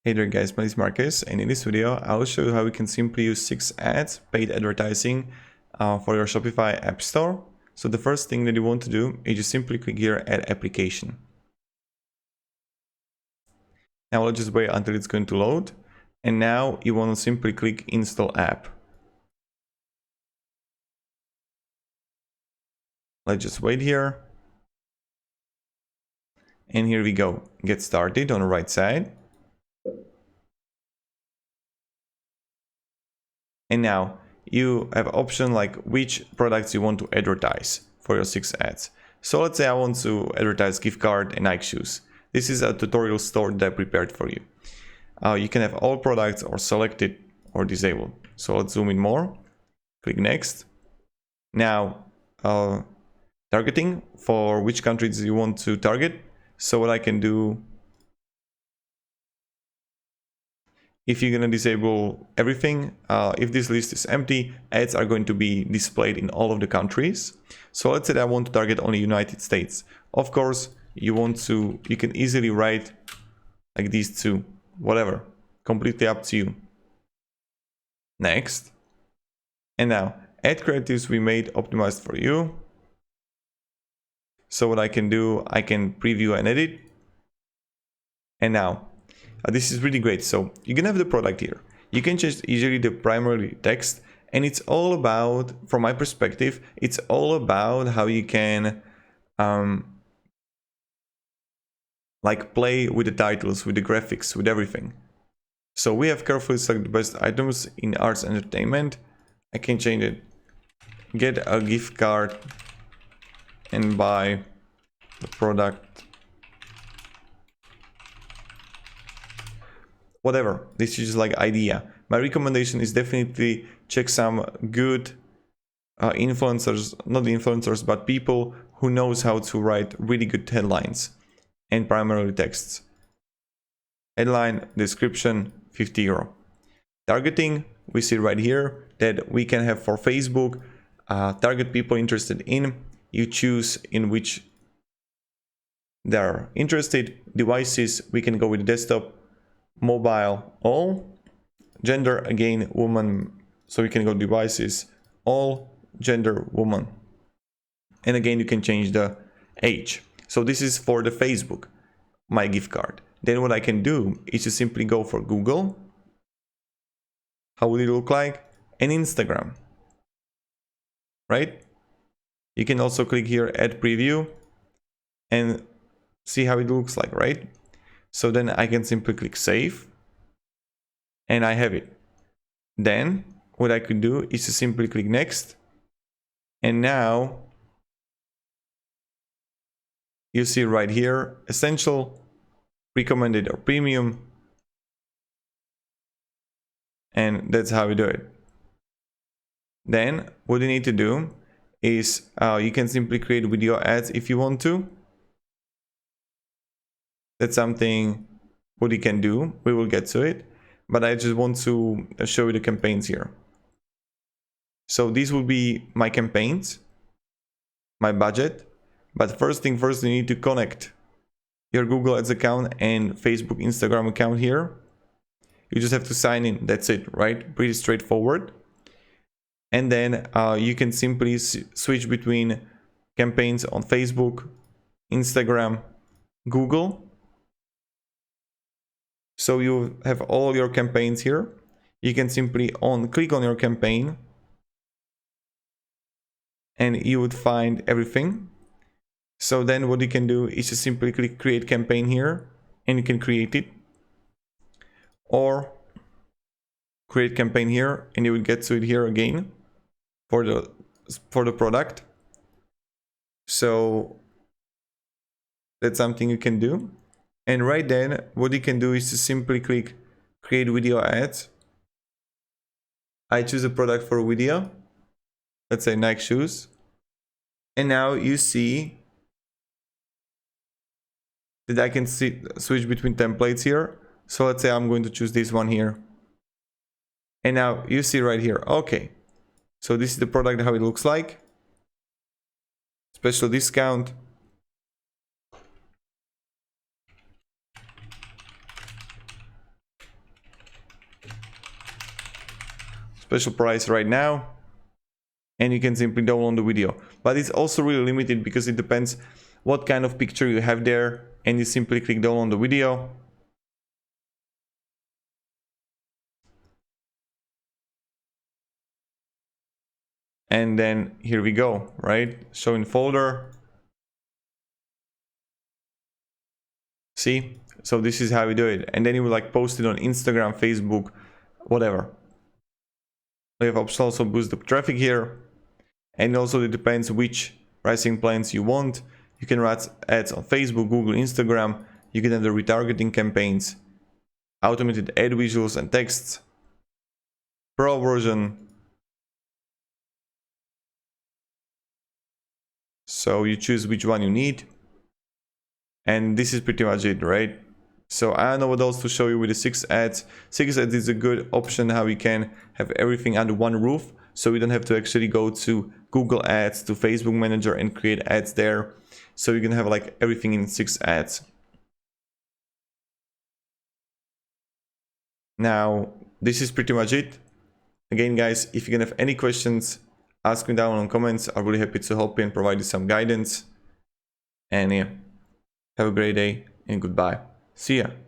Hey there guys, my name is Marcus, and in this video I will show you how you can simply use SixAds paid advertising for your Shopify app store. So the first thing that you want to do is just simply click here Add Application. Now we'll just wait until it's going to load, and now you want to simply click Install App. Let's just wait here. And here we go. Get started on the right side. And now you have option like which products you want to advertise for your SixAds. So let's say I want to advertise gift card and Nike shoes. This is a tutorial store that I prepared for you. You can have all products or selected or disabled. So let's zoom in more. Click next. Now targeting for which countries you want to target. So what I can do, if you're gonna disable everything, if this list is empty, ads are going to be displayed in all of the countries. So let's say that I want to target only United States. Of course, you can easily write like these two, whatever, completely up to you. Next. And now, ad creatives we made optimized for you. So what I can do, I can preview and edit. And now, this is really great. So you can have the product here. You can change easily the primary text, and it's all about, from my perspective, it's all about how you can like play with the titles, with the graphics, with everything. So we have carefully selected the best items in arts and entertainment. I can change it. Get a gift card and buy the product. Whatever, this is just like idea. My recommendation is definitely check some good influencers, not influencers, but people who knows how to write really good headlines and primarily texts. Headline, description, 50 euro. Targeting, we see right here that we can have for Facebook, target people interested in, you choose in which they're interested. Devices, we can go with desktop, mobile, all. Gender, again, woman, so you can go devices, all, gender, woman. And again, you can change the age. So this is for the Facebook, my gift card. Then what I can do is to simply go for Google. How would it look like? And Instagram, right? You can also click here, add preview, and see how it looks like, right? So then I can simply click save, and I have it. Then what I could do is to simply click next, and now you see right here, essential, recommended or premium, and that's how we do it. Then what you need to do is you can simply create video ads if you want to. That's something what you can do. We will get to it, but I just want to show you the campaigns here. So these will be my campaigns, my budget. But first thing first, you need to connect your Google Ads account and Facebook, Instagram account here. You just have to sign in. That's it, right? Pretty straightforward. And then you can simply switch between campaigns on Facebook, Instagram, Google. So you have all your campaigns here. You can simply click on your campaign, and you would find everything. So then what you can do is to simply click create campaign here, and you can create it. Or create campaign here, and you will get to it here again for the product. So that's something you can do. And right then, what you can do is to simply click create video ads. I choose a product for video. Let's say Nike shoes. And now you see that I can switch between templates here. So let's say I'm going to choose this one here. And now you see right here, okay. So this is the product, how it looks like. Special discount. special price right now, and you can simply download the video. But it's also really limited because it depends what kind of picture you have there, and you simply click download the video. And then here we go, right? Show in folder. See? So this is how we do it. And then you will like post it on Instagram, Facebook, whatever. We have option also boost the traffic here. And also it depends which pricing plans you want. You can run ads on Facebook, Google, Instagram. You can have the retargeting campaigns, automated ad visuals and texts, pro version. So you choose which one you need. And this is pretty much it, right? So I don't know what else to show you with the SixAds. SixAds is a good option how you can have everything under one roof. So you don't have to actually go to Google Ads, to Facebook Manager and create ads there. So you can have like everything in SixAds. Now, this is pretty much it. Again, guys, if you can have any questions, ask me down in comments. I'm really happy to help you and provide you some guidance. And yeah, have a great day and goodbye. See ya.